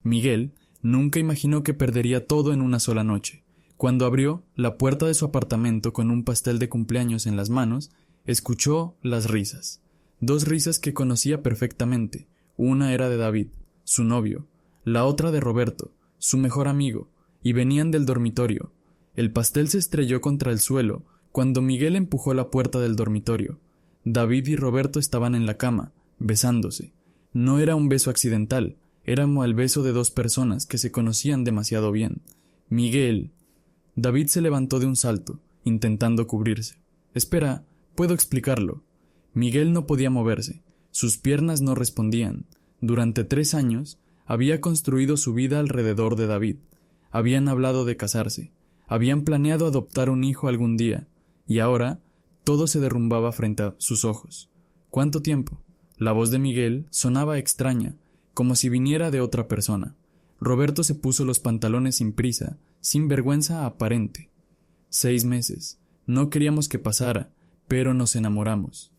Miguel nunca imaginó que perdería todo en una sola noche. Cuando abrió la puerta de su apartamento con un pastel de cumpleaños en las manos, escuchó las risas. Dos risas que conocía perfectamente. Una era de David, su novio, la otra de Roberto, su mejor amigo, y venían del dormitorio. El pastel se estrelló contra el suelo cuando Miguel empujó la puerta del dormitorio. David y Roberto estaban en la cama, besándose. No era un beso accidental, era como el beso de dos personas que se conocían demasiado bien. Miguel. David se levantó de un salto, intentando cubrirse. Espera, puedo explicarlo. Miguel no podía moverse, sus piernas no respondían. Durante 3 años había construido su vida alrededor de David. Habían hablado de casarse, habían planeado adoptar un hijo algún día, y ahora todo se derrumbaba frente a sus ojos. ¿Cuánto tiempo? La voz de Miguel sonaba extraña, como si viniera de otra persona. Roberto se puso los pantalones sin prisa, sin vergüenza aparente. 6 meses. No queríamos que pasara, pero nos enamoramos.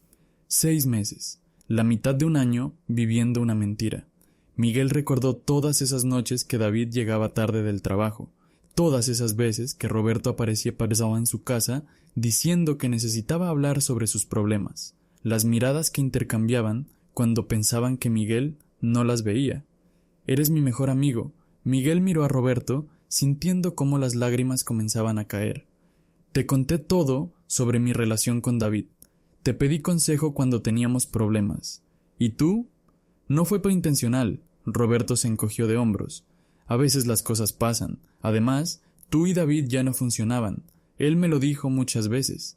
6 meses. La mitad de un año viviendo una mentira. Miguel recordó todas esas noches que David llegaba tarde del trabajo, todas esas veces que Roberto aparecía pasado en su casa diciendo que necesitaba hablar sobre sus problemas, las miradas que intercambiaban cuando pensaban que Miguel no las veía. «Eres mi mejor amigo». Miguel miró a Roberto, sintiendo cómo las lágrimas comenzaban a caer. «Te conté todo sobre mi relación con David. Te pedí consejo cuando teníamos problemas. ¿Y tú?» «No fue por intencional». Roberto se encogió de hombros. «A veces las cosas pasan. Además, tú y David ya no funcionaban. Él me lo dijo muchas veces».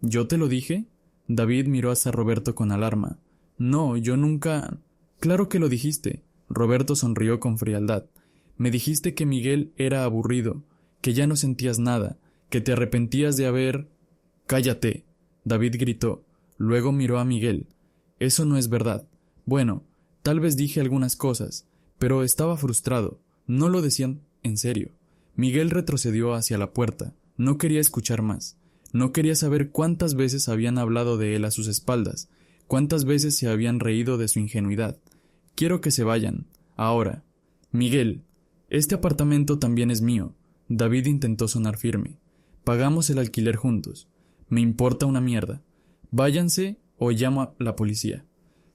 «¿Yo te lo dije?» David miró hacia Roberto con alarma. «No, yo nunca...» «Claro que lo dijiste». Roberto sonrió con frialdad. «Me dijiste que Miguel era aburrido, que ya no sentías nada, que te arrepentías de haber...» «¡Cállate!», David gritó. Luego miró a Miguel. «Eso no es verdad. Bueno, tal vez dije algunas cosas, pero estaba frustrado. No lo decían en serio». Miguel retrocedió hacia la puerta. No quería escuchar más. No quería saber cuántas veces habían hablado de él a sus espaldas, cuántas veces se habían reído de su ingenuidad. «Quiero que se vayan. Ahora». «Miguel, este apartamento también es mío». David intentó sonar firme. «Pagamos el alquiler juntos. Me importa una mierda. Váyanse o llamo a la policía».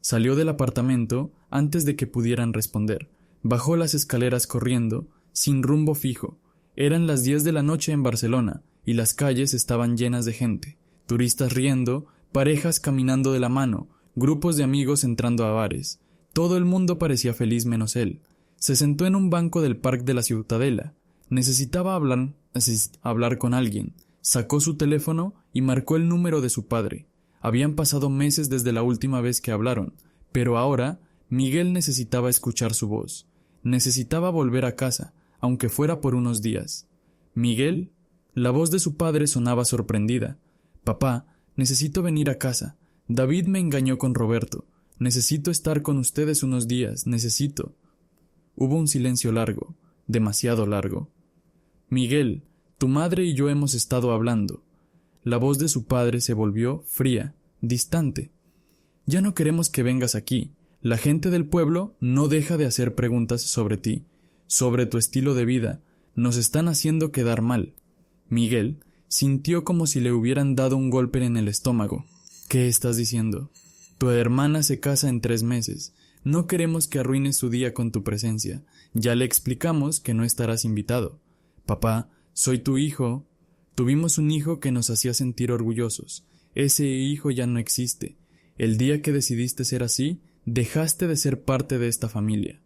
Salió del apartamento antes de que pudieran responder. Bajó las escaleras corriendo, sin rumbo fijo. Eran las 10 de la noche en Barcelona, y las calles estaban llenas de gente. Turistas riendo, parejas caminando de la mano, grupos de amigos entrando a bares. Todo el mundo parecía feliz menos él. Se sentó en un banco del Parque de la Ciutadella. Necesitaba hablar con alguien. Sacó su teléfono y marcó el número de su padre. Habían pasado meses desde la última vez que hablaron, pero ahora Miguel necesitaba escuchar su voz. Necesitaba volver a casa, aunque fuera por unos días. «Miguel». La voz de su padre sonaba sorprendida. «Papá, necesito venir a casa. David me engañó con Roberto. Necesito estar con ustedes unos días, necesito». Hubo un silencio largo, demasiado largo. «Miguel, tu madre y yo hemos estado hablando». La voz de su padre se volvió fría, distante. «Ya no queremos que vengas aquí. La gente del pueblo no deja de hacer preguntas sobre ti, sobre tu estilo de vida. Nos están haciendo quedar mal». Miguel sintió como si le hubieran dado un golpe en el estómago. «¿Qué estás diciendo? Tu hermana se casa en 3 meses. No queremos que arruines su día con tu presencia. Ya le explicamos que no estarás invitado. Papá, soy tu hijo. Tuvimos un hijo que nos hacía sentir orgullosos. Ese hijo ya no existe. El día que decidiste ser así, dejaste de ser parte de esta familia».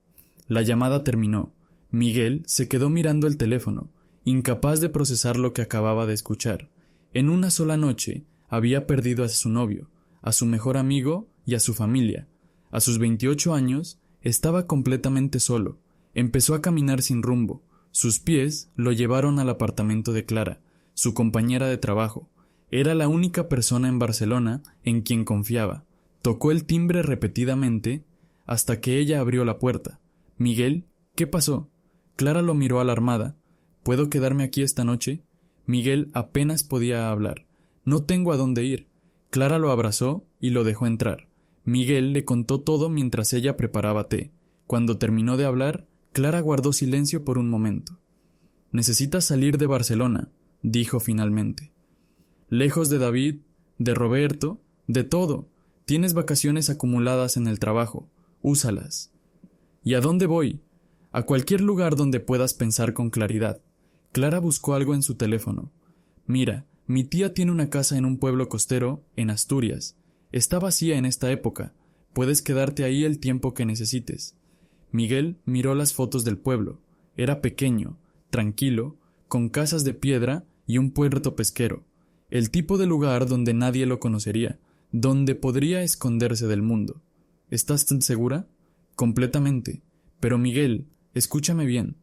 La llamada terminó. Miguel se quedó mirando el teléfono, incapaz de procesar lo que acababa de escuchar. En una sola noche había perdido a su novio, a su mejor amigo y a su familia. A sus 28 años estaba completamente solo. Empezó a caminar sin rumbo. Sus pies lo llevaron al apartamento de Clara, su compañera de trabajo. Era la única persona en Barcelona en quien confiaba. Tocó el timbre repetidamente hasta que ella abrió la puerta. «Miguel, ¿qué pasó?» Clara lo miró alarmada. «¿Puedo quedarme aquí esta noche?» Miguel apenas podía hablar. «No tengo a dónde ir». Clara lo abrazó y lo dejó entrar. Miguel le contó todo mientras ella preparaba té. Cuando terminó de hablar, Clara guardó silencio por un momento. «Necesitas salir de Barcelona», dijo finalmente. «Lejos de David, de Roberto, de todo. Tienes vacaciones acumuladas en el trabajo. Úsalas». «¿Y a dónde voy?» «A cualquier lugar donde puedas pensar con claridad». Clara buscó algo en su teléfono. «Mira, mi tía tiene una casa en un pueblo costero, en Asturias. Está vacía en esta época. Puedes quedarte ahí el tiempo que necesites». Miguel miró las fotos del pueblo. Era pequeño, tranquilo, con casas de piedra y un puerto pesquero. El tipo de lugar donde nadie lo conocería, donde podría esconderse del mundo. ¿Estás tan segura? Completamente. Pero Miguel, escúchame bien.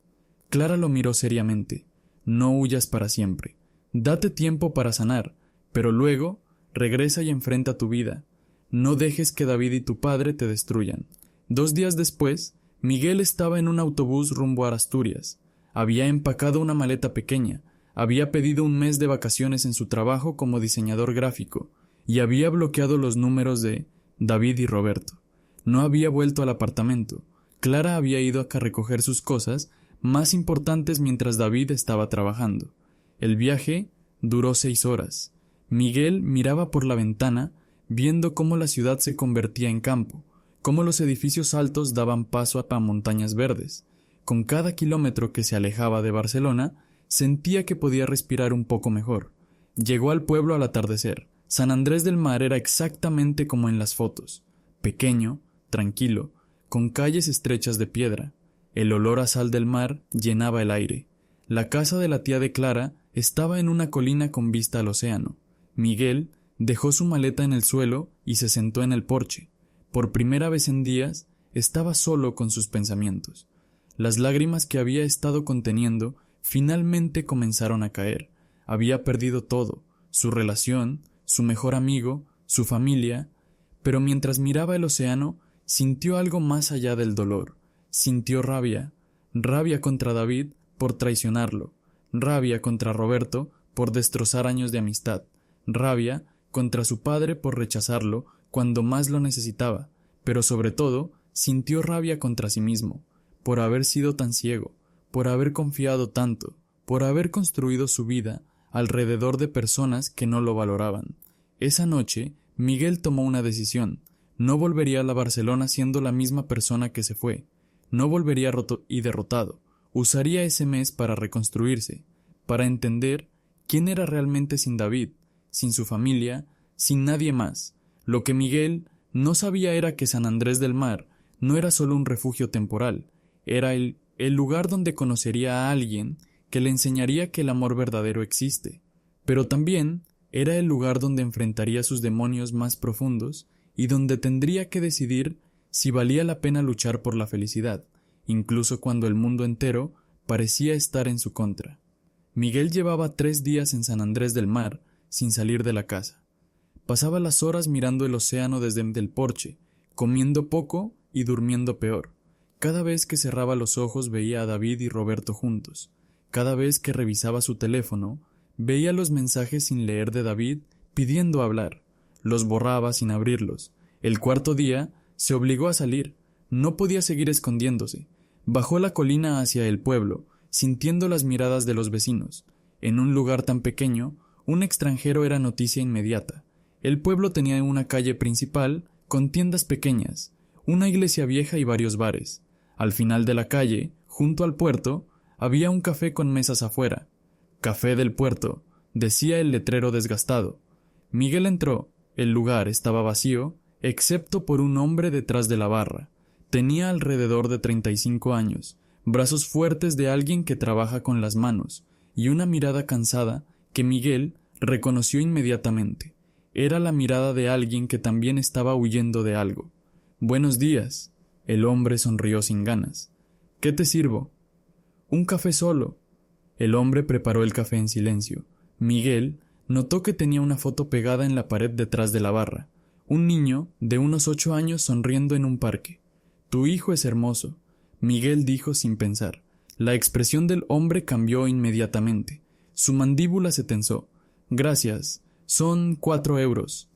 Clara lo miró seriamente. No huyas para siempre. Date tiempo para sanar, pero luego regresa y enfrenta tu vida. No dejes que David y tu padre te destruyan. 2 días después, Miguel estaba en un autobús rumbo a Asturias. Había empacado una maleta pequeña, había pedido un mes de vacaciones en su trabajo como diseñador gráfico y había bloqueado los números de David y Roberto. No había vuelto al apartamento. Clara había ido a recoger sus cosas más importantes mientras David estaba trabajando. El viaje duró 6 horas. Miguel miraba por la ventana, viendo cómo la ciudad se convertía en campo, cómo los edificios altos daban paso a montañas verdes. Con cada kilómetro que se alejaba de Barcelona, sentía que podía respirar un poco mejor. Llegó al pueblo al atardecer. San Andrés del Mar era exactamente como en las fotos. Pequeño, tranquilo, con calles estrechas de piedra. El olor a sal del mar llenaba el aire. La casa de la tía de Clara estaba en una colina con vista al océano. Miguel dejó su maleta en el suelo y se sentó en el porche. Por primera vez en días, estaba solo con sus pensamientos. Las lágrimas que había estado conteniendo finalmente comenzaron a caer. Había perdido todo, su relación, su mejor amigo, su familia, pero mientras miraba el océano, sintió algo más allá del dolor. Sintió rabia, rabia contra David por traicionarlo, rabia contra Roberto por destrozar años de amistad, rabia contra su padre por rechazarlo cuando más lo necesitaba, pero sobre todo sintió rabia contra sí mismo, por haber sido tan ciego, por haber confiado tanto, por haber construido su vida alrededor de personas que no lo valoraban. Esa noche, Miguel tomó una decisión. No volvería a la Barcelona siendo la misma persona que se fue. No volvería roto y derrotado. Usaría ese mes para reconstruirse, para entender quién era realmente sin David, sin su familia, sin nadie más. Lo que Miguel no sabía era que San Andrés del Mar no era solo un refugio temporal, era el lugar donde conocería a alguien que le enseñaría que el amor verdadero existe, pero también era el lugar donde enfrentaría sus demonios más profundos y donde tendría que decidir si valía la pena luchar por la felicidad, incluso cuando el mundo entero parecía estar en su contra. Miguel llevaba 3 días en San Andrés del Mar sin salir de la casa. Pasaba las horas mirando el océano desde el porche, comiendo poco y durmiendo peor. Cada vez que cerraba los ojos veía a David y Roberto juntos. Cada vez que revisaba su teléfono, veía los mensajes sin leer de David pidiendo hablar. Los borraba sin abrirlos. El 4.º día se obligó a salir. No podía seguir escondiéndose. Bajó la colina hacia el pueblo, sintiendo las miradas de los vecinos. En un lugar tan pequeño, un extranjero era noticia inmediata. El pueblo tenía una calle principal con tiendas pequeñas, una iglesia vieja y varios bares. Al final de la calle, junto al puerto, había un café con mesas afuera. «Café del Puerto», decía el letrero desgastado. Miguel entró. El lugar estaba vacío, excepto por un hombre detrás de la barra. Tenía alrededor de 35 años, brazos fuertes de alguien que trabaja con las manos, y una mirada cansada que Miguel reconoció inmediatamente. Era la mirada de alguien que también estaba huyendo de algo. «Buenos días». El hombre sonrió sin ganas. «¿Qué te sirvo?» «Un café solo». El hombre preparó el café en silencio. Miguel notó que tenía una foto pegada en la pared detrás de la barra. Un niño de unos 8 años sonriendo en un parque. «Tu hijo es hermoso», Miguel dijo sin pensar. La expresión del hombre cambió inmediatamente. Su mandíbula se tensó. «Gracias. Son 4 euros».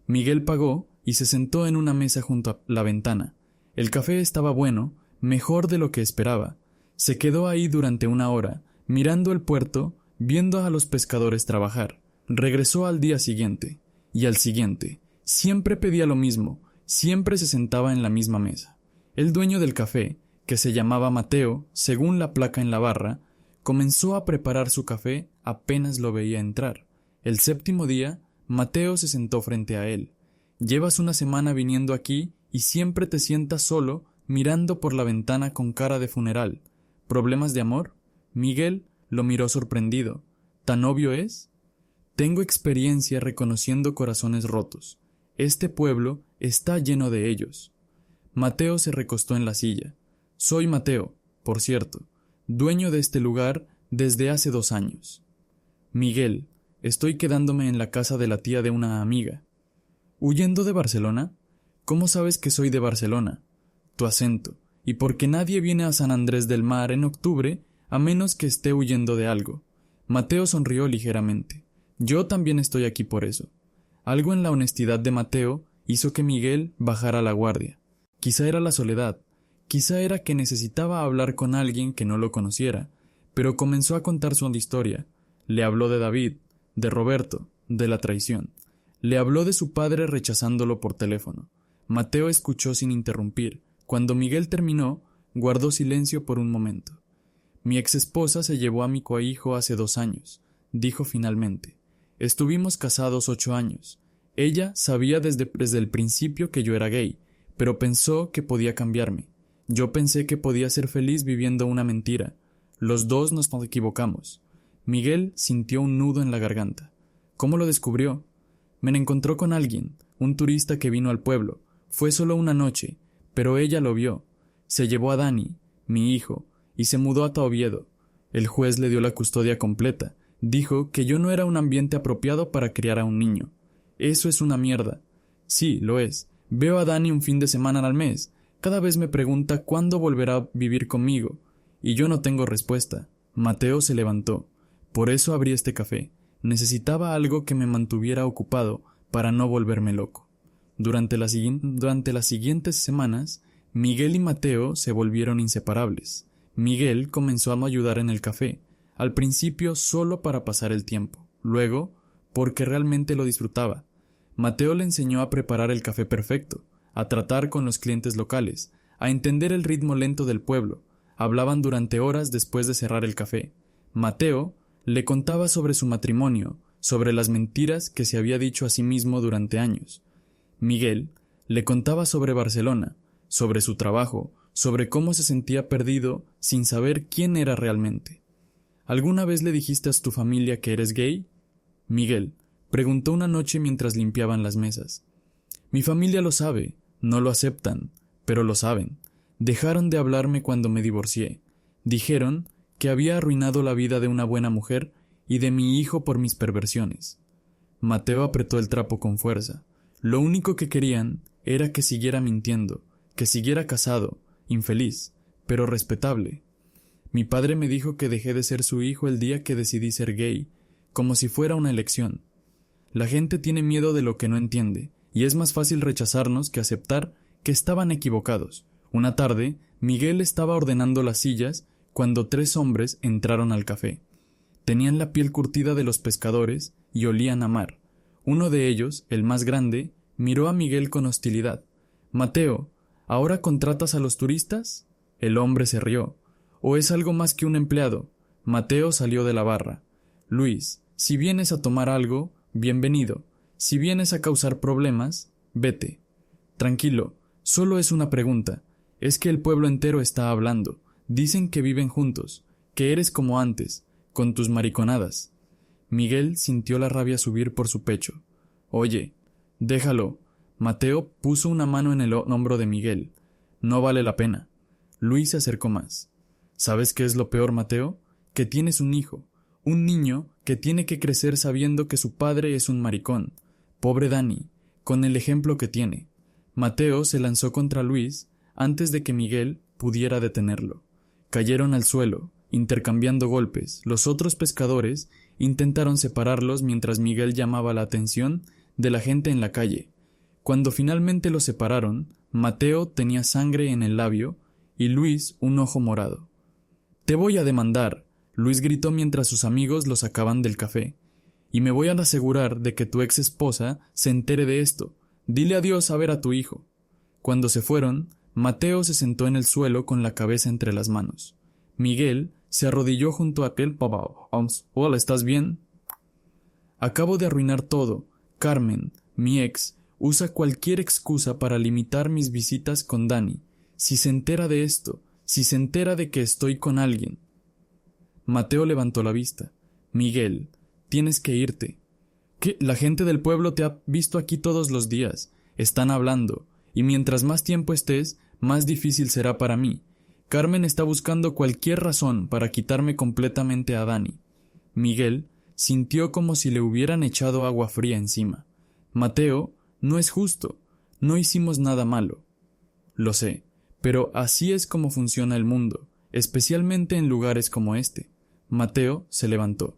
Miguel pagó y se sentó en una mesa junto a la ventana. El café estaba bueno, mejor de lo que esperaba. Se quedó ahí durante 1 hora, mirando el puerto, viendo a los pescadores trabajar. Regresó al día siguiente, y al siguiente. Siempre pedía lo mismo, siempre se sentaba en la misma mesa. El dueño del café, que se llamaba Mateo, según la placa en la barra, comenzó a preparar su café apenas lo veía entrar. El 7º día, Mateo se sentó frente a él. «Llevas una semana viniendo aquí y siempre te sientas solo, mirando por la ventana con cara de funeral. ¿Problemas de amor?» Miguel lo miró sorprendido. «¿Tan obvio es?» «Tengo experiencia reconociendo corazones rotos. Este pueblo está lleno de ellos». Mateo se recostó en la silla. «Soy Mateo, por cierto, dueño de este lugar desde hace 2 años. Miguel, estoy quedándome en la casa de la tía de una amiga». «¿Huyendo de Barcelona? ¿Cómo sabes que soy de Barcelona?» «Tu acento, y porque nadie viene a San Andrés del Mar en octubre a menos que esté huyendo de algo». Mateo sonrió ligeramente. «Yo también estoy aquí por eso». Algo en la honestidad de Mateo hizo que Miguel bajara la guardia. Quizá era la soledad, quizá era que necesitaba hablar con alguien que no lo conociera, pero comenzó a contar su historia. Le habló de David, de Roberto, de la traición. Le habló de su padre rechazándolo por teléfono. Mateo escuchó sin interrumpir. Cuando Miguel terminó, guardó silencio por un momento. «Mi exesposa se llevó a mi cohijo hace 2 años», dijo finalmente. «Estuvimos casados 8 años. Ella sabía desde el principio que yo era gay, pero pensó que podía cambiarme. Yo pensé que podía ser feliz viviendo una mentira. Los dos nos equivocamos». Miguel sintió un nudo en la garganta. «¿Cómo lo descubrió?» «Me encontró con alguien, un turista que vino al pueblo. Fue solo una noche, pero ella lo vio. Se llevó a Dani, mi hijo, y se mudó a Oviedo. El juez le dio la custodia completa. Dijo que yo no era un ambiente apropiado para criar a un niño. Eso es una mierda». «Sí, lo es. Veo a Dani un fin de semana al mes. Cada vez me pregunta cuándo volverá a vivir conmigo, y yo no tengo respuesta». Mateo se levantó. «Por eso abrí este café. Necesitaba algo que me mantuviera ocupado para no volverme loco». Durante las siguientes semanas, Miguel y Mateo se volvieron inseparables. Miguel comenzó a ayudar en el café, al principio solo para pasar el tiempo, luego porque realmente lo disfrutaba. Mateo le enseñó a preparar el café perfecto, a tratar con los clientes locales, a entender el ritmo lento del pueblo. Hablaban durante horas después de cerrar el café. Mateo le contaba sobre su matrimonio, sobre las mentiras que se había dicho a sí mismo durante años. Miguel le contaba sobre Barcelona, sobre su trabajo, sobre cómo se sentía perdido sin saber quién era realmente. «¿Alguna vez le dijiste a tu familia que eres gay?» Miguel preguntó una noche mientras limpiaban las mesas. «Mi familia lo sabe, no lo aceptan, pero lo saben. Dejaron de hablarme cuando me divorcié. Dijeron que había arruinado la vida de una buena mujer y de mi hijo por mis perversiones». Mateo apretó el trapo con fuerza. Lo único que querían era que siguiera mintiendo, que siguiera casado, infeliz, pero respetable. «Mi padre me dijo que dejé de ser su hijo el día que decidí ser gay, como si fuera una elección. La gente tiene miedo de lo que no entiende, y es más fácil rechazarnos que aceptar que estaban equivocados». Una tarde, Miguel estaba ordenando las sillas cuando 3 hombres entraron al café. Tenían la piel curtida de los pescadores y olían a mar. Uno de ellos, el más grande, miró a Miguel con hostilidad. «Mateo, ¿ahora contratas a los turistas?» El hombre se rió. «¿O es algo más que un empleado?» Mateo salió de la barra. «Luis, si vienes a tomar algo, bienvenido. Si vienes a causar problemas, vete». «Tranquilo, solo es una pregunta. Es que el pueblo entero está hablando. Dicen que viven juntos, que eres como antes, con tus mariconadas». Miguel sintió la rabia subir por su pecho. «Oye, déjalo». Mateo puso una mano en el hombro de Miguel. «No vale la pena». Luis se acercó más. «¿Sabes qué es lo peor, Mateo? Que tienes un hijo, un niño que tiene que crecer sabiendo que su padre es un maricón. Pobre Dani, con el ejemplo que tiene». Mateo se lanzó contra Luis antes de que Miguel pudiera detenerlo. Cayeron al suelo, intercambiando golpes. Los otros pescadores intentaron separarlos mientras Miguel llamaba la atención de la gente en la calle. Cuando finalmente los separaron, Mateo tenía sangre en el labio y Luis un ojo morado. «Te voy a demandar», Luis gritó mientras sus amigos lo sacaban del café. «Y me voy a asegurar de que tu ex esposa se entere de esto. Dile adiós a ver a tu hijo». Cuando se fueron, Mateo se sentó en el suelo con la cabeza entre las manos. Miguel se arrodilló junto a aquel. «Hola, ¿estás bien?» «Acabo de arruinar todo. Carmen, mi ex, usa cualquier excusa para limitar mis visitas con Dani. Si se entera de esto, si se entera de que estoy con alguien». Mateo levantó la vista. «Miguel, tienes que irte». «¿Qué? La gente del pueblo te ha visto aquí todos los días. Están hablando, y mientras más tiempo estés, más difícil será para mí. Carmen está buscando cualquier razón para quitarme completamente a Dani». Miguel sintió como si le hubieran echado agua fría encima. «Mateo, no es justo. No hicimos nada malo». «Lo sé, pero así es como funciona el mundo, especialmente en lugares como este». Mateo se levantó.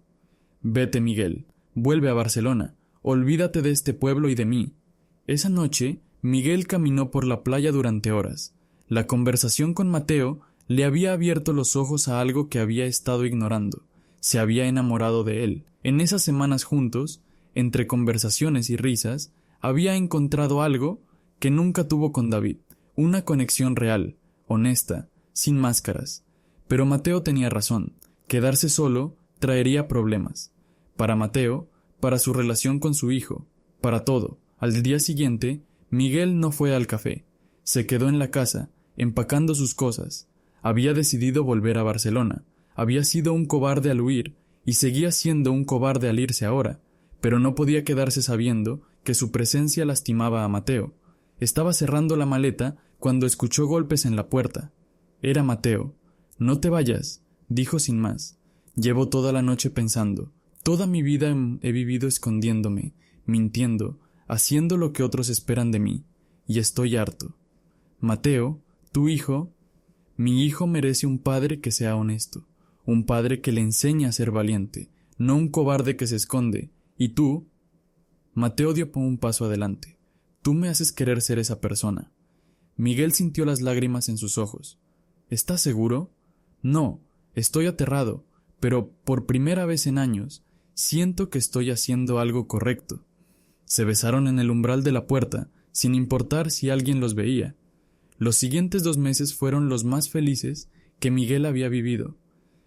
«Vete, Miguel. Vuelve a Barcelona. Olvídate de este pueblo y de mí». Esa noche, Miguel caminó por la playa durante horas. La conversación con Mateo le había abierto los ojos a algo que había estado ignorando. Se había enamorado de él. En esas semanas juntos, entre conversaciones y risas, había encontrado algo que nunca tuvo con David, una conexión real, honesta, sin máscaras. Pero Mateo tenía razón, quedarse solo traería problemas. Para Mateo, para su relación con su hijo, para todo. Al día siguiente, Miguel no fue al café. Se quedó en la casa, empacando sus cosas. Había decidido volver a Barcelona. Había sido un cobarde al huir, y seguía siendo un cobarde al irse ahora, pero no podía quedarse sabiendo que su presencia lastimaba a Mateo. Estaba cerrando la maleta cuando escuchó golpes en la puerta. Era Mateo. «No te vayas», dijo sin más. «Llevo toda la noche pensando. Toda mi vida he vivido escondiéndome, mintiendo, haciendo lo que otros esperan de mí, y estoy harto. Mateo, tu hijo, mi hijo merece un padre que sea honesto, un padre que le enseñe a ser valiente, no un cobarde que se esconde. Y tú...» Mateo dio un paso adelante. «Tú me haces querer ser esa persona». Miguel sintió las lágrimas en sus ojos. «¿Estás seguro?» «No, estoy aterrado, pero por primera vez en años, siento que estoy haciendo algo correcto». Se besaron en el umbral de la puerta, sin importar si alguien los veía. Los siguientes 2 meses fueron los más felices que Miguel había vivido.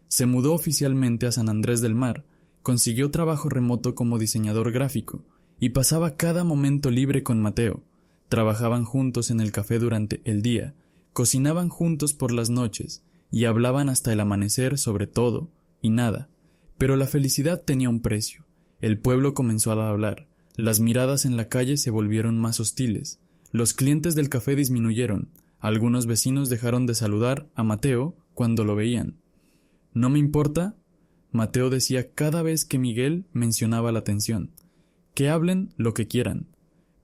Se mudó oficialmente a San Andrés del Mar, consiguió trabajo remoto como diseñador gráfico, y pasaba cada momento libre con Mateo. Trabajaban juntos en el café durante el día, cocinaban juntos por las noches, y hablaban hasta el amanecer sobre todo y nada. Pero la felicidad tenía un precio. El pueblo comenzó a hablar. Las miradas en la calle se volvieron más hostiles. Los clientes del café disminuyeron. Algunos vecinos dejaron de saludar a Mateo cuando lo veían. «¿No me importa?», Mateo decía cada vez que Miguel mencionaba la atención. «Que hablen lo que quieran».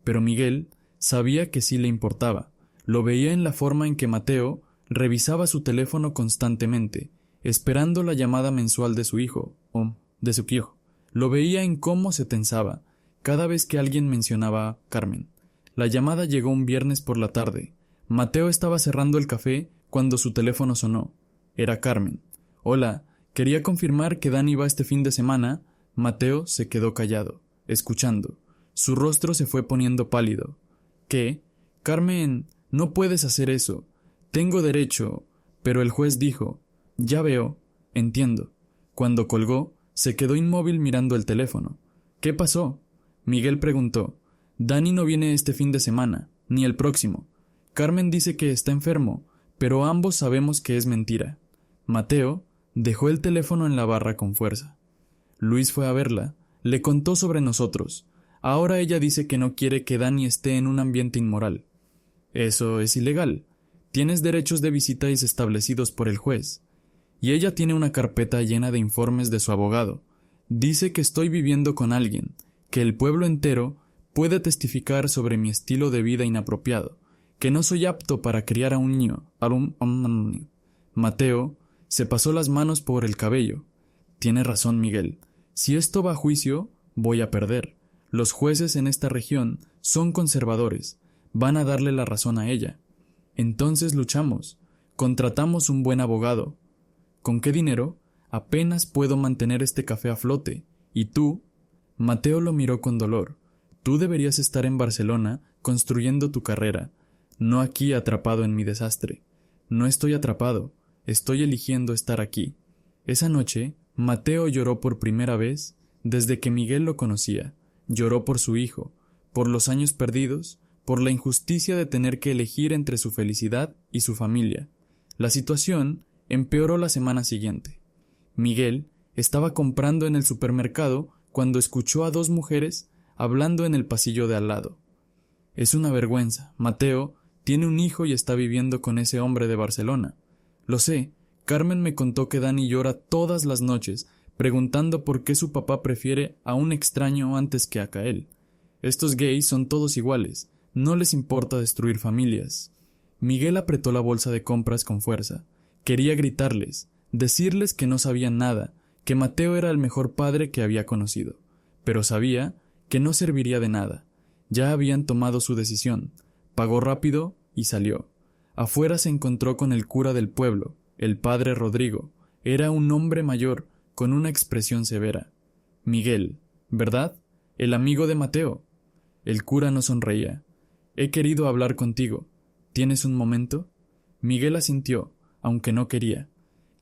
Pero Miguel sabía que sí le importaba. Lo veía en la forma en que Mateo revisaba su teléfono constantemente, esperando la llamada mensual de su hijo, o de su hijo. Lo veía en cómo se tensaba cada vez que alguien mencionaba a Carmen. La llamada llegó un viernes por la tarde. Mateo estaba cerrando el café cuando su teléfono sonó. Era Carmen. «Hola, quería confirmar que Dani va este fin de semana». Mateo se quedó callado, escuchando. Su rostro se fue poniendo pálido. «¿Qué? Carmen, no puedes hacer eso. Tengo derecho». Pero el juez dijo: «Ya veo, entiendo». Cuando colgó, se quedó inmóvil mirando el teléfono. «¿Qué pasó?», Miguel preguntó. «Dani no viene este fin de semana, ni el próximo. Carmen dice que está enfermo, pero ambos sabemos que es mentira». Mateo dejó el teléfono en la barra con fuerza. Luis fue a verla, le contó sobre nosotros. Ahora ella dice que no quiere que Dani esté en un ambiente inmoral. Eso es ilegal. Tienes derechos de visitas establecidos por el juez. Y ella tiene una carpeta llena de informes de su abogado. Dice que estoy viviendo con alguien, que el pueblo entero puede testificar sobre mi estilo de vida inapropiado, que no soy apto para criar a un niño. Mateo se pasó las manos por el cabello. «Tiene razón, Miguel. Si esto va a juicio, voy a perder. Los jueces en esta región son conservadores. Van a darle la razón a ella. Entonces luchamos. Contratamos un buen abogado». ¿Con qué dinero? Apenas puedo mantener este café a flote. ¿Y tú? Mateo lo miró con dolor. Tú deberías estar en Barcelona construyendo tu carrera, no aquí atrapado en mi desastre. No estoy atrapado, estoy eligiendo estar aquí. Esa noche, Mateo lloró por primera vez desde que Miguel lo conocía. Lloró por su hijo, por los años perdidos, por la injusticia de tener que elegir entre su felicidad y su familia. La situación empeoró la semana siguiente. Miguel estaba comprando en el supermercado cuando escuchó a dos mujeres hablando en el pasillo de al lado. Es una vergüenza. Mateo tiene un hijo y está viviendo con ese hombre de Barcelona. Lo sé. Carmen me contó que Dani llora todas las noches preguntando por qué su papá prefiere a un extraño antes que a Kael. Estos gays son todos iguales. No les importa destruir familias. Miguel apretó la bolsa de compras con fuerza. Quería gritarles, decirles que no sabían nada, que Mateo era el mejor padre que había conocido. Pero sabía que no serviría de nada. Ya habían tomado su decisión. Pagó rápido y salió. Afuera se encontró con el cura del pueblo, el padre Rodrigo. Era un hombre mayor, con una expresión severa. Miguel, ¿verdad? El amigo de Mateo. El cura no sonreía. He querido hablar contigo. ¿Tienes un momento? Miguel asintió, aunque no quería.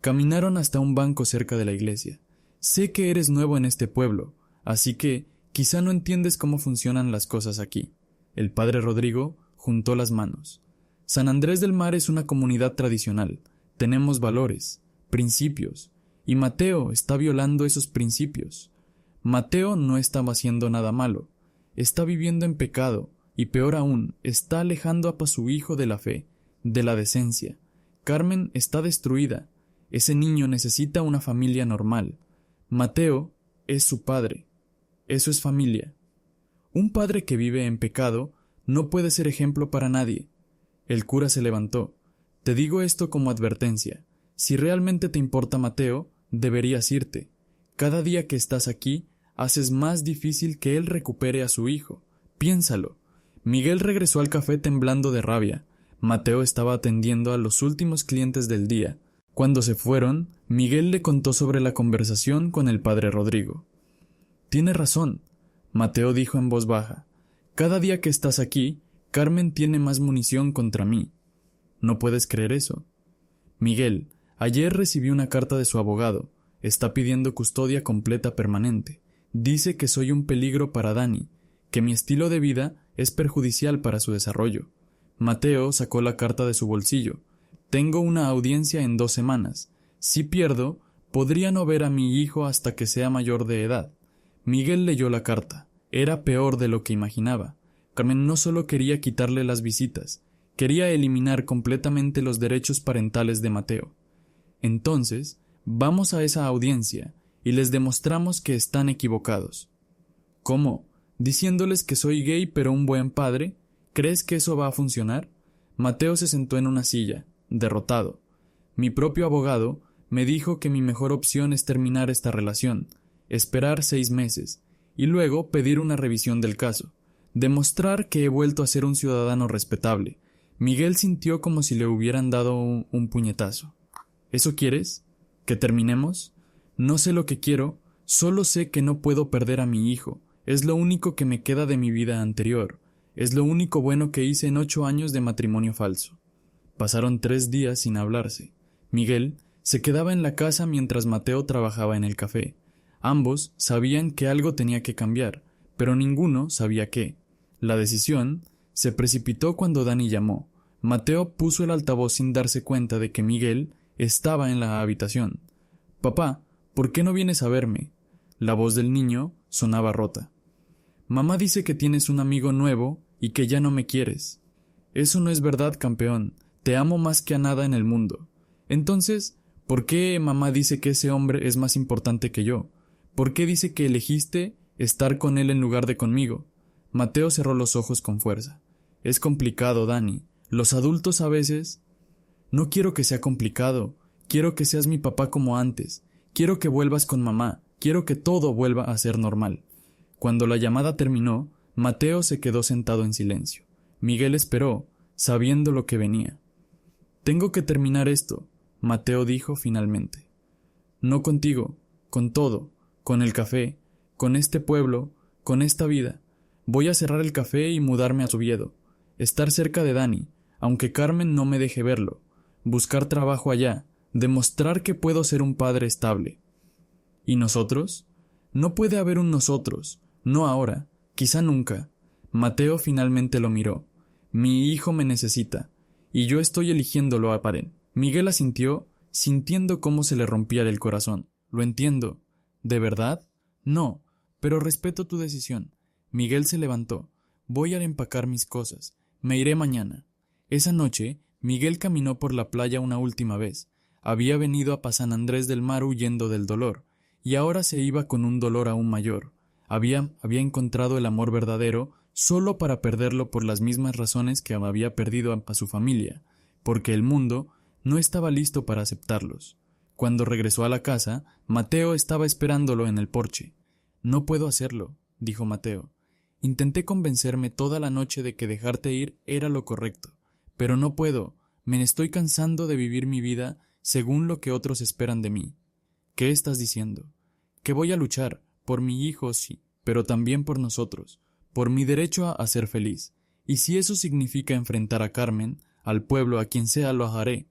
Caminaron hasta un banco cerca de la iglesia. Sé que eres nuevo en este pueblo, así que quizá no entiendes cómo funcionan las cosas aquí. El padre Rodrigo juntó las manos. San Andrés del Mar es una comunidad tradicional. Tenemos valores, principios, y Mateo está violando esos principios. Mateo no estaba haciendo nada malo. Está viviendo en pecado, y peor aún, está alejando a su hijo de la fe, de la decencia. Carmen está destruida. Ese niño necesita una familia normal. Mateo es su padre. Eso es familia. Un padre que vive en pecado no puede ser ejemplo para nadie. El cura se levantó. Te digo esto como advertencia. Si realmente te importa Mateo, deberías irte. Cada día que estás aquí, haces más difícil que él recupere a su hijo. Piénsalo. Miguel regresó al café temblando de rabia. Mateo estaba atendiendo a los últimos clientes del día. Cuando se fueron, Miguel le contó sobre la conversación con el padre Rodrigo. Tiene razón, Mateo dijo en voz baja. Cada día que estás aquí, Carmen tiene más munición contra mí. ¿No puedes creer eso? Miguel, ayer recibí una carta de su abogado. Está pidiendo custodia completa permanente. Dice que soy un peligro para Dani, que mi estilo de vida es perjudicial para su desarrollo. Mateo sacó la carta de su bolsillo. Tengo una audiencia en 2 semanas. Si pierdo, podría no ver a mi hijo hasta que sea mayor de edad. Miguel leyó la carta. Era peor de lo que imaginaba. Carmen no solo quería quitarle las visitas, quería eliminar completamente los derechos parentales de Mateo. Entonces, vamos a esa audiencia y les demostramos que están equivocados. ¿Cómo? ¿Diciéndoles que soy gay pero un buen padre? ¿Crees que eso va a funcionar? Mateo se sentó en una silla, derrotado. Mi propio abogado me dijo que mi mejor opción es terminar esta relación, esperar 6 meses, y luego pedir una revisión del caso, demostrar que he vuelto a ser un ciudadano respetable. Miguel sintió como si le hubieran dado un puñetazo. ¿Eso quieres? ¿Que terminemos? No sé lo que quiero, solo sé que no puedo perder a mi hijo. Es lo único que me queda de mi vida anterior. Es lo único bueno que hice en 8 años de matrimonio falso. Pasaron 3 días sin hablarse. Miguel se quedaba en la casa mientras Mateo trabajaba en el café. Ambos sabían que algo tenía que cambiar, pero ninguno sabía qué. La decisión se precipitó cuando Dani llamó. Mateo puso el altavoz sin darse cuenta de que Miguel estaba en la habitación. «Papá, ¿por qué no vienes a verme?» La voz del niño sonaba rota. «Mamá dice que tienes un amigo nuevo y que ya no me quieres». «Eso no es verdad, campeón. Te amo más que a nada en el mundo». «Entonces, ¿por qué mamá dice que ese hombre es más importante que yo? ¿Por qué dice que elegiste estar con él en lugar de conmigo?» Mateo cerró los ojos con fuerza. «Es complicado, Dani. Los adultos a veces...» «No quiero que sea complicado. Quiero que seas mi papá como antes. Quiero que vuelvas con mamá. Quiero que todo vuelva a ser normal». Cuando la llamada terminó, Mateo se quedó sentado en silencio. Miguel esperó, sabiendo lo que venía. «Tengo que terminar esto», Mateo dijo finalmente. no contigo, con todo, con el café, con este pueblo, con esta vida. Voy a cerrar el café y mudarme a Oviedo, estar cerca de Dani, aunque Carmen no me deje verlo, buscar trabajo allá, demostrar que puedo ser un padre estable. ¿Y nosotros? No puede haber un nosotros, no ahora, quizá nunca. Mateo finalmente lo miró. Mi hijo me necesita, y yo estoy eligiéndolo a Paren. Miguel asintió, sintiendo cómo se le rompía el corazón. Lo entiendo. ¿De verdad? No, pero respeto tu decisión. Miguel se levantó. Voy a empacar mis cosas. Me iré mañana. Esa noche, Miguel caminó por la playa una última vez. Había venido a San Andrés del Mar huyendo del dolor, y ahora se iba con un dolor aún mayor. Había encontrado el amor verdadero solo para perderlo por las mismas razones que había perdido a su familia, porque el mundo no estaba listo para aceptarlos. Cuando regresó a la casa, Mateo estaba esperándolo en el porche. No puedo hacerlo, dijo Mateo. Intenté convencerme toda la noche de que dejarte ir era lo correcto, pero no puedo. Me estoy cansando de vivir mi vida según lo que otros esperan de mí. ¿Qué estás diciendo? Que voy a luchar, por mi hijo sí, pero también por nosotros, por mi derecho a ser feliz. Y si eso significa enfrentar a Carmen, al pueblo, a quien sea, lo haré.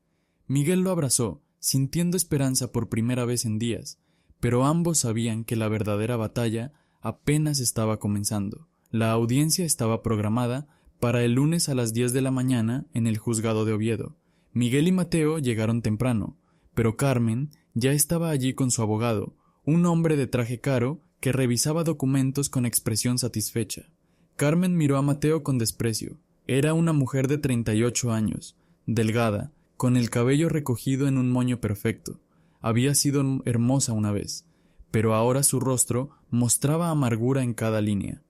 Miguel lo abrazó, sintiendo esperanza por primera vez en días, pero ambos sabían que la verdadera batalla apenas estaba comenzando. La audiencia estaba programada para el lunes a las 10 de la mañana en el juzgado de Oviedo. Miguel y Mateo llegaron temprano, pero Carmen ya estaba allí con su abogado, un hombre de traje caro que revisaba documentos con expresión satisfecha. Carmen miró a Mateo con desprecio. Era una mujer de 38 años, delgada, con el cabello recogido en un moño perfecto. Había sido hermosa una vez, pero ahora su rostro mostraba amargura en cada línea.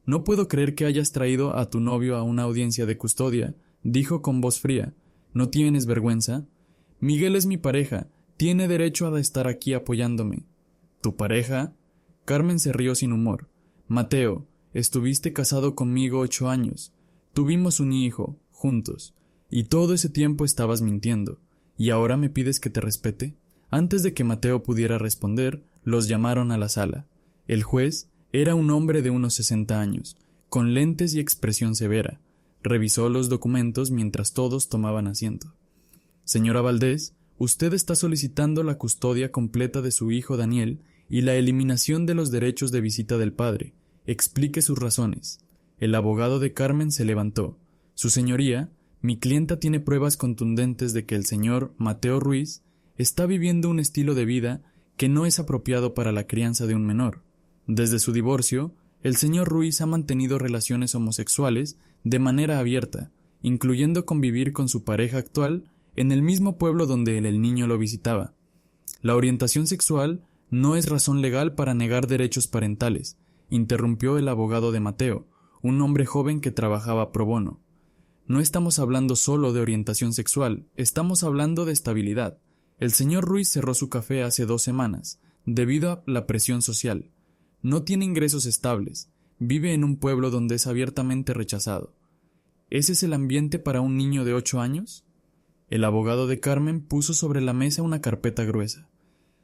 «No puedo creer que hayas traído a tu novio a una audiencia de custodia», dijo con voz fría. «¿No tienes vergüenza? Miguel es mi pareja, tiene derecho a estar aquí apoyándome». «¿Tu pareja?» Carmen se rió sin humor. «Mateo, estuviste casado conmigo 8 años. Tuvimos un hijo, juntos. Y todo ese tiempo estabas mintiendo. ¿Y ahora me pides que te respete?» Antes de que Mateo pudiera responder, los llamaron a la sala. El juez era un hombre de unos 60 años, con lentes y expresión severa. Revisó los documentos mientras todos tomaban asiento. «Señora Valdés, usted está solicitando la custodia completa de su hijo Daniel y la eliminación de los derechos de visita del padre. Explique sus razones». El abogado de Carmen se levantó. «Su señoría, mi clienta tiene pruebas contundentes de que el señor Mateo Ruiz está viviendo un estilo de vida que no es apropiado para la crianza de un menor. Desde su divorcio, el señor Ruiz ha mantenido relaciones homosexuales de manera abierta, incluyendo convivir con su pareja actual en el mismo pueblo donde el niño lo visitaba. La orientación sexual no es razón legal para negar derechos parentales», interrumpió el abogado de Mateo, un hombre joven que trabajaba pro bono. «No estamos hablando solo de orientación sexual, estamos hablando de estabilidad. El señor Ruiz cerró su café hace 2 semanas, debido a la presión social. No tiene ingresos estables, vive en un pueblo donde es abiertamente rechazado. ¿Ese es el ambiente para un niño de 8 años? El abogado de Carmen puso sobre la mesa una carpeta gruesa.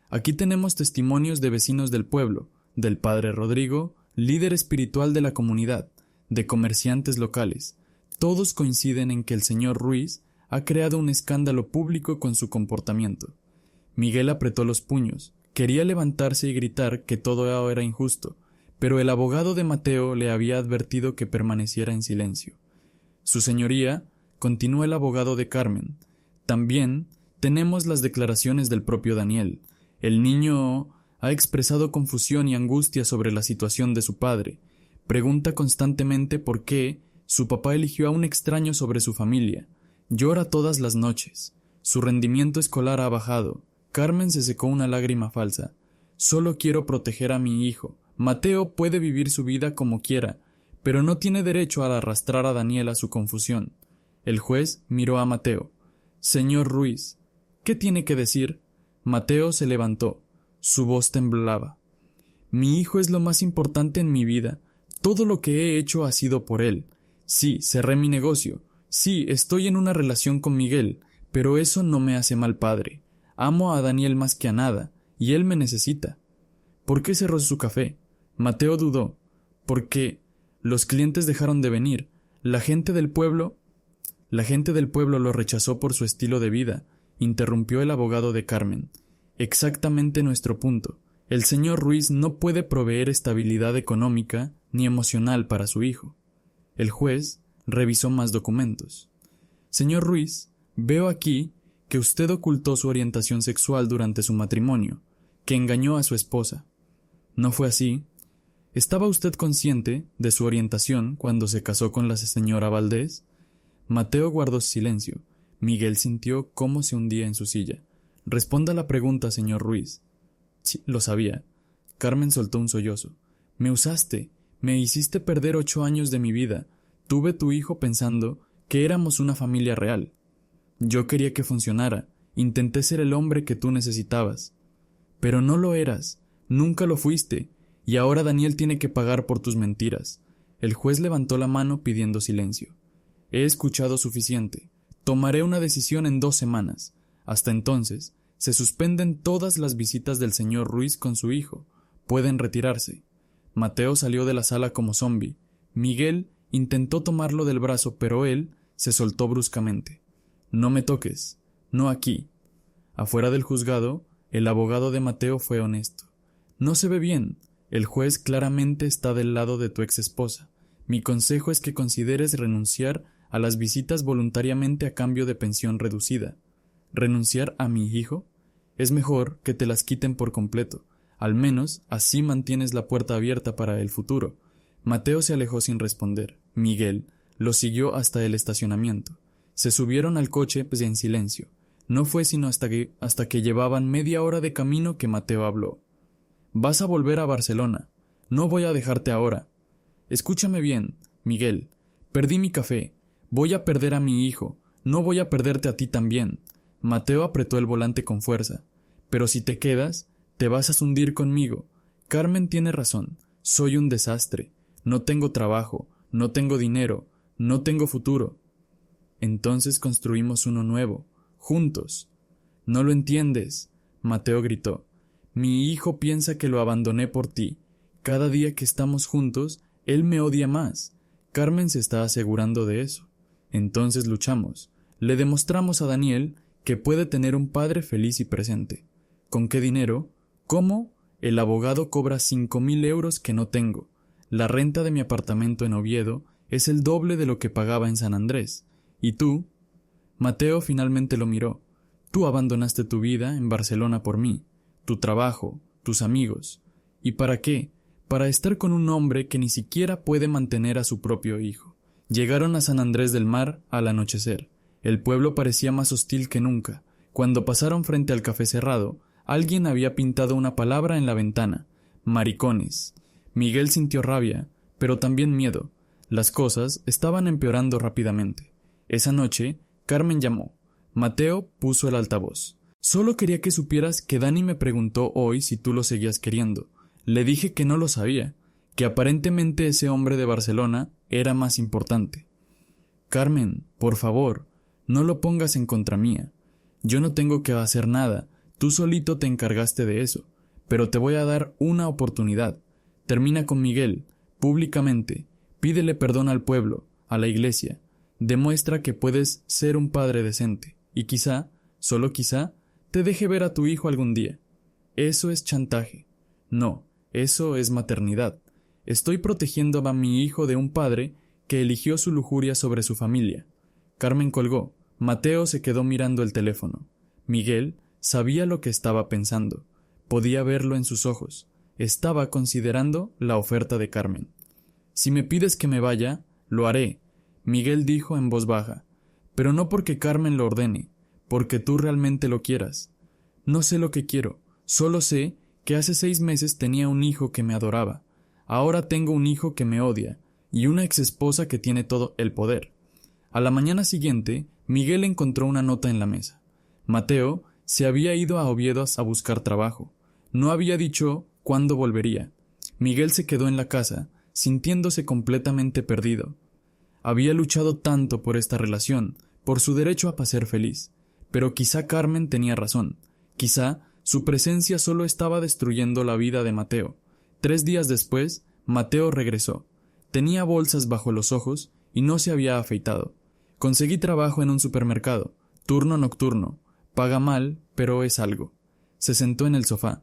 «Aquí tenemos testimonios de vecinos del pueblo, del padre Rodrigo, líder espiritual de la comunidad, de comerciantes locales. Todos coinciden en que el señor Ruiz ha creado un escándalo público con su comportamiento». Miguel apretó los puños. Quería levantarse y gritar que todo era injusto, pero el abogado de Mateo le había advertido que permaneciera en silencio. «Su señoría», continuó el abogado de Carmen, «también tenemos las declaraciones del propio Daniel. El niño ha expresado confusión y angustia sobre la situación de su padre. Pregunta constantemente por qué su papá eligió a un extraño sobre su familia. Llora todas las noches. Su rendimiento escolar ha bajado». Carmen se secó una lágrima falsa. «Solo quiero proteger a mi hijo. Mateo puede vivir su vida como quiera, pero no tiene derecho a arrastrar a Daniel a su confusión». El juez miró a Mateo. «Señor Ruiz, ¿qué tiene que decir?» Mateo se levantó. Su voz temblaba. «Mi hijo es lo más importante en mi vida. Todo lo que he hecho ha sido por él. Sí, cerré mi negocio. Sí, estoy en una relación con Miguel, pero eso no me hace mal padre. Amo a Daniel más que a nada, y él me necesita. ¿Por qué cerró su café? Mateo dudó. Porque los clientes dejaron de venir. La gente del pueblo lo rechazó por su estilo de vida, interrumpió el abogado de Carmen. Exactamente nuestro punto. El señor Ruiz no puede proveer estabilidad económica ni emocional para su hijo. El juez revisó más documentos. Señor Ruiz, veo aquí que usted ocultó su orientación sexual durante su matrimonio, que engañó a su esposa. ¿No fue así? ¿Estaba usted consciente de su orientación cuando se casó con la señora Valdés? Mateo guardó silencio. Miguel sintió cómo se hundía en su silla. Responda la pregunta, señor Ruiz. Sí, lo sabía. Carmen soltó un sollozo. Me usaste. Me hiciste perder 8 años de mi vida. Tuve tu hijo pensando que éramos una familia real. Yo quería que funcionara. Intenté ser el hombre que tú necesitabas. Pero no lo eras. Nunca lo fuiste. Y ahora Daniel tiene que pagar por tus mentiras. El juez levantó la mano pidiendo silencio. He escuchado suficiente. Tomaré una decisión en 2 semanas. Hasta entonces, se suspenden todas las visitas del señor Ruiz con su hijo. Pueden retirarse. Mateo salió de la sala como zombi. Miguel intentó tomarlo del brazo, pero él se soltó bruscamente. No me toques. No aquí. Afuera del juzgado, el abogado de Mateo fue honesto. No se ve bien. El juez claramente está del lado de tu ex esposa. Mi consejo es que consideres renunciar a las visitas voluntariamente a cambio de pensión reducida. ¿Renunciar a mi hijo? Es mejor que te las quiten por completo. Al menos así mantienes la puerta abierta para el futuro. Mateo se alejó sin responder. Miguel lo siguió hasta el estacionamiento. Se subieron al coche en silencio. No fue sino hasta que llevaban media hora de camino que Mateo habló. Vas a volver a Barcelona. No voy a dejarte ahora. Escúchame bien, Miguel. Perdí mi café. Voy a perder a mi hijo. No voy a perderte a ti también. Mateo apretó el volante con fuerza. Pero si te quedas, te vas a hundir conmigo. Carmen tiene razón. Soy un desastre. No tengo trabajo. No tengo dinero. No tengo futuro. Entonces construimos uno nuevo. Juntos. No lo entiendes. Mateo gritó. Mi hijo piensa que lo abandoné por ti. Cada día que estamos juntos, él me odia más. Carmen se está asegurando de eso. Entonces luchamos. Le demostramos a Daniel que puede tener un padre feliz y presente. ¿Con qué dinero? ¿Cómo? El abogado cobra 5.000 euros que no tengo. La renta de mi apartamento en Oviedo es el doble de lo que pagaba en San Andrés. ¿Y tú? Mateo finalmente lo miró. Tú abandonaste tu vida en Barcelona por mí. Tu trabajo, tus amigos. ¿Y para qué? Para estar con un hombre que ni siquiera puede mantener a su propio hijo. Llegaron a San Andrés del Mar al anochecer. El pueblo parecía más hostil que nunca. Cuando pasaron frente al café cerrado, alguien había pintado una palabra en la ventana. Maricones. Miguel sintió rabia, pero también miedo. Las cosas estaban empeorando rápidamente. Esa noche, Carmen llamó. Mateo puso el altavoz. Solo quería que supieras que Dani me preguntó hoy si tú lo seguías queriendo. Le dije que no lo sabía, que aparentemente ese hombre de Barcelona era más importante. Carmen, por favor, no lo pongas en contra mía. Yo no tengo que hacer nada, tú solito te encargaste de eso, pero te voy a dar una oportunidad. Termina con Miguel, públicamente, pídele perdón al pueblo, a la iglesia, demuestra que puedes ser un padre decente, y quizá, solo quizá, te deje ver a tu hijo algún día. Eso es chantaje. No, eso es maternidad. Estoy protegiendo a mi hijo de un padre que eligió su lujuria sobre su familia. Carmen colgó. Mateo se quedó mirando el teléfono. Miguel sabía lo que estaba pensando. Podía verlo en sus ojos. Estaba considerando la oferta de Carmen. Si me pides que me vaya, lo haré, Miguel dijo en voz baja. Pero no porque Carmen lo ordene, porque tú realmente lo quieras. No sé lo que quiero, solo sé que hace 6 meses tenía un hijo que me adoraba. Ahora tengo un hijo que me odia, y una exesposa que tiene todo el poder. A la mañana siguiente, Miguel encontró una nota en la mesa. Mateo se había ido a Oviedo a buscar trabajo. No había dicho cuándo volvería. Miguel se quedó en la casa, sintiéndose completamente perdido. Había luchado tanto por esta relación, por su derecho a ser feliz. Pero quizá Carmen tenía razón. Quizá Su presencia solo estaba destruyendo la vida de Mateo. 3 días después, Mateo regresó. Tenía bolsas bajo los ojos y no se había afeitado. Conseguí trabajo en un supermercado, turno nocturno. Paga mal, pero es algo. Se sentó en el sofá.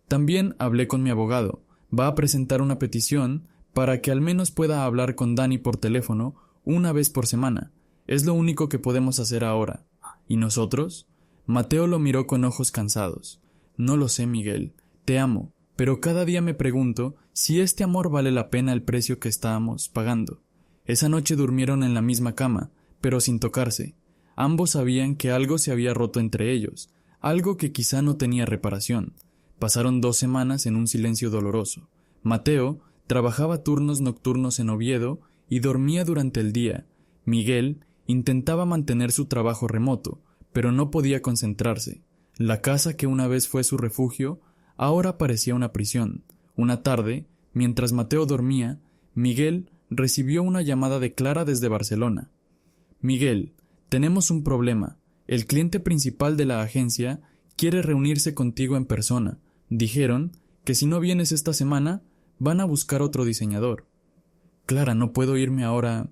También hablé con mi abogado. Va a presentar una petición para que al menos pueda hablar con Dani por teléfono una vez por semana. Es lo único que podemos hacer ahora. ¿Y nosotros? Mateo lo miró con ojos cansados. No lo sé, Miguel. Te amo, pero cada día me pregunto si este amor vale la pena el precio que estábamos pagando. Esa noche durmieron en la misma cama, pero sin tocarse. Ambos sabían que algo se había roto entre ellos, algo que quizá no tenía reparación. Pasaron 2 semanas en un silencio doloroso. Mateo trabajaba turnos nocturnos en Oviedo y dormía durante el día. Miguel intentaba mantener su trabajo remoto, pero no podía concentrarse. La casa que una vez fue su refugio, ahora parecía una prisión. Una tarde, mientras Mateo dormía, Miguel recibió una llamada de Clara desde Barcelona. Miguel, tenemos un problema. El cliente principal de la agencia quiere reunirse contigo en persona. Dijeron que si no vienes esta semana, van a buscar otro diseñador. Clara, no puedo irme ahora.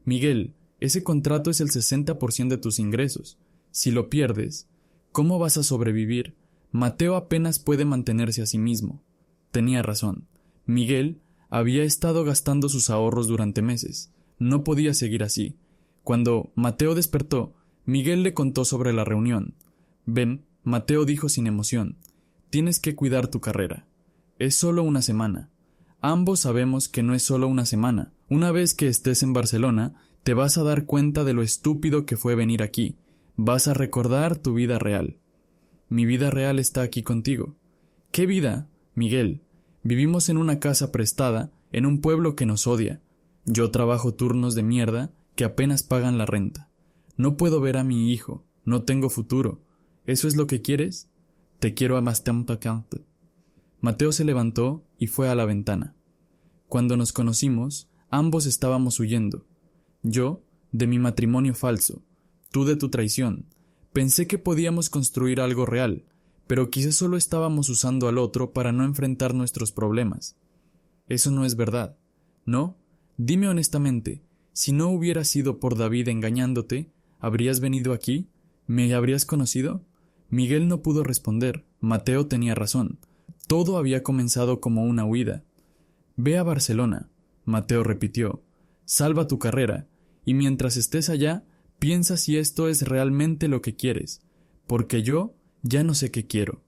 Miguel, ese contrato es el 60% de tus ingresos. Si lo pierdes, ¿cómo vas a sobrevivir? Mateo apenas puede mantenerse a sí mismo. Tenía razón. Miguel había estado gastando sus ahorros durante meses. No podía seguir así. Cuando Mateo despertó, Miguel le contó sobre la reunión. Ven, Mateo dijo sin emoción, tienes que cuidar tu carrera. Es solo una semana. Ambos sabemos que no es solo una semana. Una vez que estés en Barcelona, te vas a dar cuenta de lo estúpido que fue venir aquí. Vas a recordar tu vida real. Mi vida real está aquí contigo. ¿Qué vida, Miguel? Vivimos en una casa prestada, en un pueblo que nos odia. Yo trabajo turnos de mierda que apenas pagan la renta. No puedo ver a mi hijo, no tengo futuro. ¿Eso es lo que quieres? Te quiero bastante. Mateo se levantó y fue a la ventana. Cuando nos conocimos, ambos estábamos huyendo. Yo, de mi matrimonio falso, tú de tu traición. Pensé que podíamos construir algo real, pero quizás solo estábamos usando al otro para no enfrentar nuestros problemas. Eso no es verdad, ¿no? Dime honestamente, si no hubiera sido por David engañándote, ¿habrías venido aquí? ¿Me habrías conocido? Miguel no pudo responder. Mateo tenía razón. Todo había comenzado como una huida. Ve a Barcelona, Mateo repitió. Salva tu carrera, y mientras estés allá, piensa si esto es realmente lo que quieres, porque yo ya no sé qué quiero.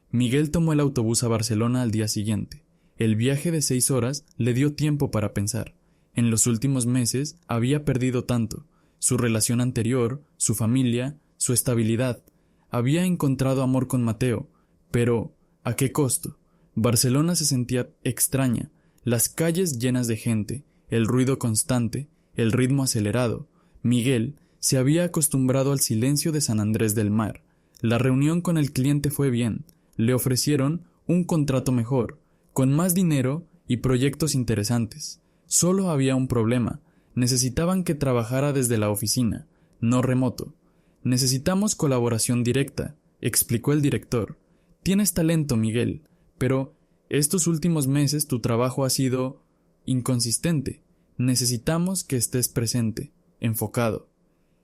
Miguel tomó el autobús a Barcelona al día siguiente. El viaje de 6 horas le dio tiempo para pensar. En los últimos meses había perdido tanto. Su relación anterior, su familia, su estabilidad. Había encontrado amor con Mateo, pero ¿a qué costo? Barcelona se sentía extraña, las calles llenas de gente, el ruido constante, el ritmo acelerado. Miguel se había acostumbrado al silencio de San Andrés del Mar. La reunión con el cliente fue bien. Le ofrecieron un contrato mejor, con más dinero y proyectos interesantes. Solo había un problema. Necesitaban que trabajara desde la oficina, no remoto. Necesitamos colaboración directa, explicó el director. Tienes talento, Miguel, pero estos últimos meses tu trabajo ha sido inconsistente. Necesitamos que estés presente, enfocado.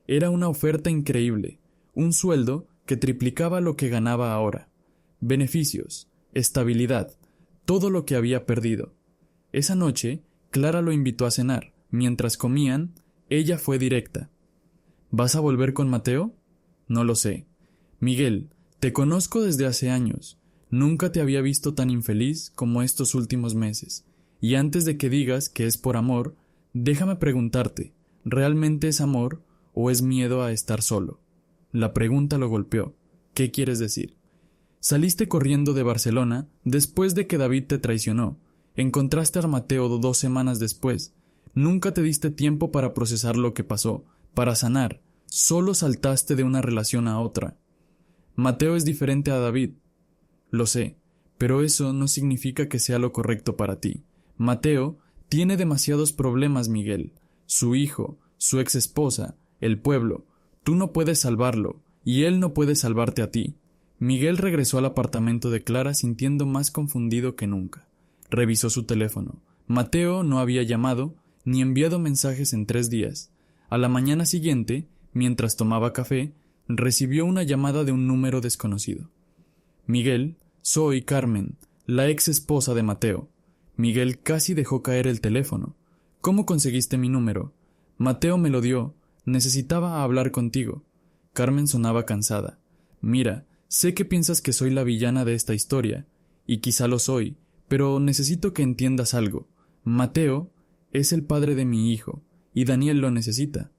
Era una oferta increíble, un sueldo que triplicaba lo que ganaba ahora. Beneficios, estabilidad, todo lo que había perdido. Esa noche, Clara lo invitó a cenar. Mientras comían, ella fue directa. ¿Vas a volver con Mateo? No lo sé. Miguel, te conozco desde hace años. Nunca te había visto tan infeliz como estos últimos meses. Y antes de que digas que es por amor, déjame preguntarte, ¿realmente es amor o es miedo a estar solo? La pregunta lo golpeó. ¿Qué quieres decir? Saliste corriendo de Barcelona después de que David te traicionó. Encontraste a Mateo 2 semanas después. Nunca te diste tiempo para procesar lo que pasó, para sanar. Solo saltaste de una relación a otra. Mateo es diferente a David. Lo sé, pero eso no significa que sea lo correcto para ti. Mateo tiene demasiados problemas, Miguel. Su hijo, su exesposa, el pueblo. Tú no puedes salvarlo, y él no puede salvarte a ti. Miguel regresó al apartamento de Clara sintiendo más confundido que nunca. Revisó su teléfono. Mateo no había llamado ni enviado mensajes en 3 días. A la mañana siguiente, mientras tomaba café, recibió una llamada de un número desconocido. Miguel, soy Carmen, la ex esposa de Mateo. Miguel casi dejó caer el teléfono. ¿Cómo conseguiste mi número? Mateo me lo dio. Necesitaba hablar contigo. Carmen sonaba cansada. Mira, sé que piensas que soy la villana de esta historia, y quizá lo soy, pero necesito que entiendas algo. Mateo es el padre de mi hijo, y Daniel lo necesita.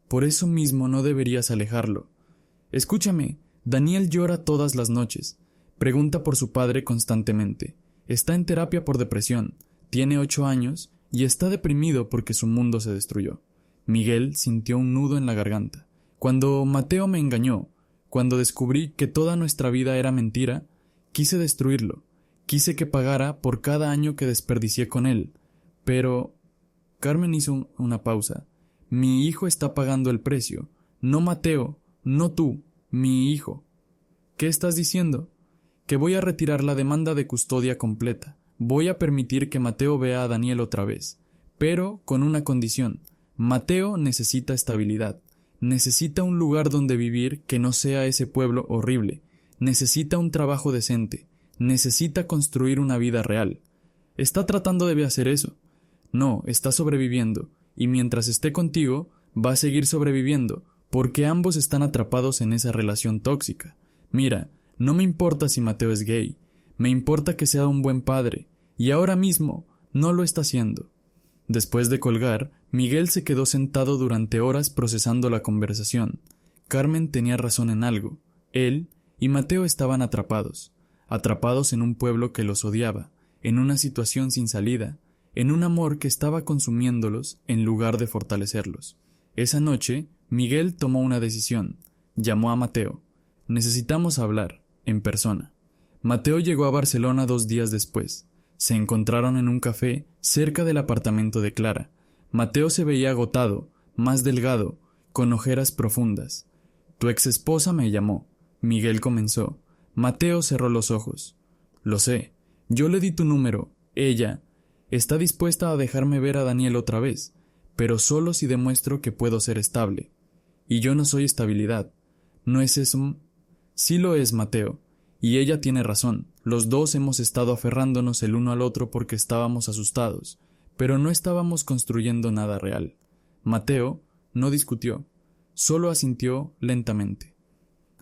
Por eso mismo no deberías alejarlo. Escúchame, Daniel llora todas las noches. Pregunta por su padre constantemente. Está en terapia por depresión, tiene 8 años y está deprimido porque su mundo se destruyó. Miguel sintió un nudo en la garganta. Cuando Mateo me engañó, cuando descubrí que toda nuestra vida era mentira, quise destruirlo. Quise que pagara por cada año que desperdicié con él. Pero... Carmen hizo una pausa. Mi hijo está pagando el precio. No Mateo, no tú, mi hijo. ¿Qué estás diciendo? Que voy a retirar la demanda de custodia completa. Voy a permitir que Mateo vea a Daniel otra vez. Pero con una condición. Mateo necesita estabilidad. Necesita un lugar donde vivir que no sea ese pueblo horrible. Necesita un trabajo decente. Necesita construir una vida real. ¿Está tratando de hacer eso? No, está sobreviviendo. Y mientras esté contigo, va a seguir sobreviviendo, porque ambos están atrapados en esa relación tóxica. Mira, no me importa si Mateo es gay. Me importa que sea un buen padre. Y ahora mismo, no lo está haciendo. Después de colgar, Miguel se quedó sentado durante horas procesando la conversación. Carmen tenía razón en algo. Él y Mateo estaban atrapados en un pueblo que los odiaba, en una situación sin salida, en un amor que estaba consumiéndolos en lugar de fortalecerlos. Esa noche, Miguel tomó una decisión. Llamó a Mateo. Necesitamos hablar, en persona. Mateo llegó a Barcelona 2 días después. Se encontraron en un café cerca del apartamento de Clara. Mateo se veía agotado, más delgado, con ojeras profundas. Tu ex esposa me llamó. Miguel comenzó. Mateo cerró los ojos. Lo sé. Yo le di tu número. Ella está dispuesta a dejarme ver a Daniel otra vez, pero solo si demuestro que puedo ser estable. Y yo no soy estabilidad. ¿No es eso? Sí lo es, Mateo. Y ella tiene razón. Los dos hemos estado aferrándonos el uno al otro porque estábamos asustados, pero no estábamos construyendo nada real. Mateo no discutió, solo asintió lentamente.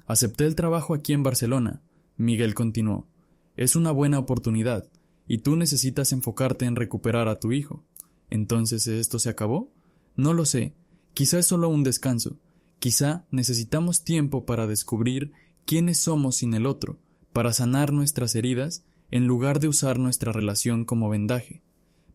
Acepté el trabajo aquí en Barcelona. Miguel continuó. Es una buena oportunidad, y tú necesitas enfocarte en recuperar a tu hijo. ¿Entonces esto se acabó? No lo sé. Quizá es solo un descanso. Quizá necesitamos tiempo para descubrir quiénes somos sin el otro, para sanar nuestras heridas en lugar de usar nuestra relación como vendaje.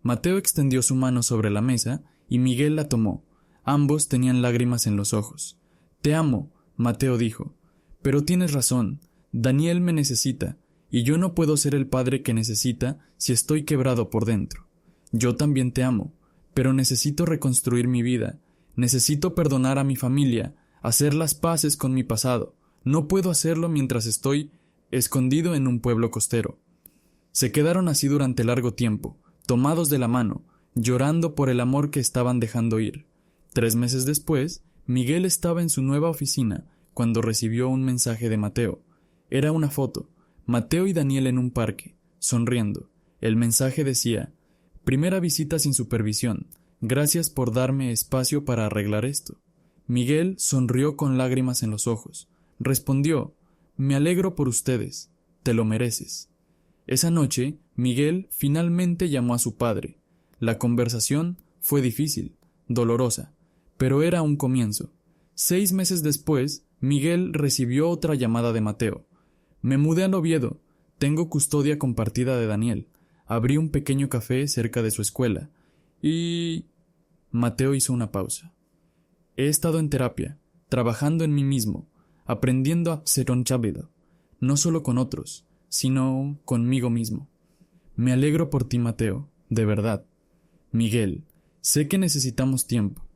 Mateo extendió su mano sobre la mesa y Miguel la tomó. Ambos tenían lágrimas en los ojos. Te amo, Mateo dijo. Pero tienes razón. Daniel me necesita, y yo no puedo ser el padre que necesita si estoy quebrado por dentro. Yo también te amo, pero necesito reconstruir mi vida. Necesito perdonar a mi familia, hacer las paces con mi pasado. No puedo hacerlo mientras estoy escondido en un pueblo costero. Se quedaron así durante largo tiempo, tomados de la mano, llorando por el amor que estaban dejando ir. 3 meses después, Miguel estaba en su nueva oficina cuando recibió un mensaje de Mateo. Era una foto, Mateo y Daniel en un parque, sonriendo. El mensaje decía: primera visita sin supervisión, gracias por darme espacio para arreglar esto. Miguel sonrió con lágrimas en los ojos. Respondió: me alegro por ustedes, te lo mereces. Esa noche, Miguel finalmente llamó a su padre. La conversación fue difícil, dolorosa, pero era un comienzo. 6 meses después, Miguel recibió otra llamada de Mateo. Me mudé al Oviedo, tengo custodia compartida de Daniel, abrí un pequeño café cerca de su escuela, y... Mateo hizo una pausa. He estado en terapia, trabajando en mí mismo, aprendiendo a ser responsable, no solo con otros, sino conmigo mismo. Me alegro por ti, Mateo, de verdad. Miguel, sé que necesitamos tiempo,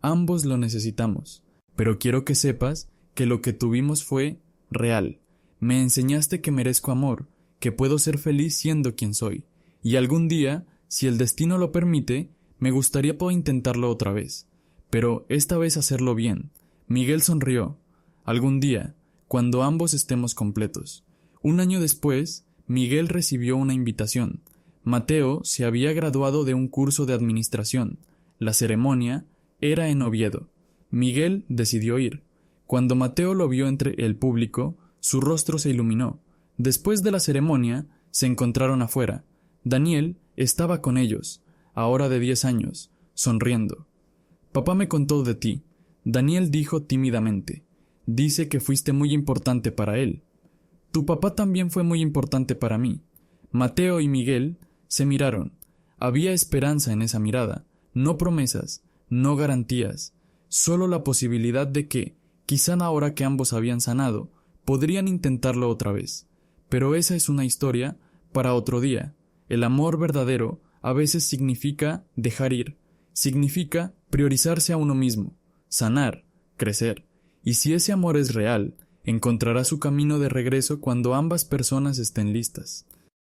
ambos lo necesitamos, pero quiero que sepas que lo que tuvimos fue real. Me enseñaste que merezco amor, que puedo ser feliz siendo quien soy, y algún día, si el destino lo permite, me gustaría poder intentarlo otra vez, pero esta vez hacerlo bien. Miguel sonrió. Algún día, cuando ambos estemos completos. Un año después, Miguel recibió una invitación. Mateo se había graduado de un curso de administración. La ceremonia era en Oviedo. Miguel decidió ir. Cuando Mateo lo vio entre el público, su rostro se iluminó. Después de la ceremonia, se encontraron afuera. Daniel estaba con ellos, ahora de 10 años, sonriendo. Papá me contó de ti. Daniel dijo tímidamente. Dice que fuiste muy importante para él. Tu papá también fue muy importante para mí. Mateo y Miguel se miraron. Había esperanza en esa mirada, no promesas, no garantías, solo la posibilidad de que, quizá ahora que ambos habían sanado, podrían intentarlo otra vez. Pero esa es una historia para otro día. El amor verdadero a veces significa dejar ir, significa priorizarse a uno mismo, sanar, crecer. Y si ese amor es real, encontrará su camino de regreso cuando ambas personas estén listas.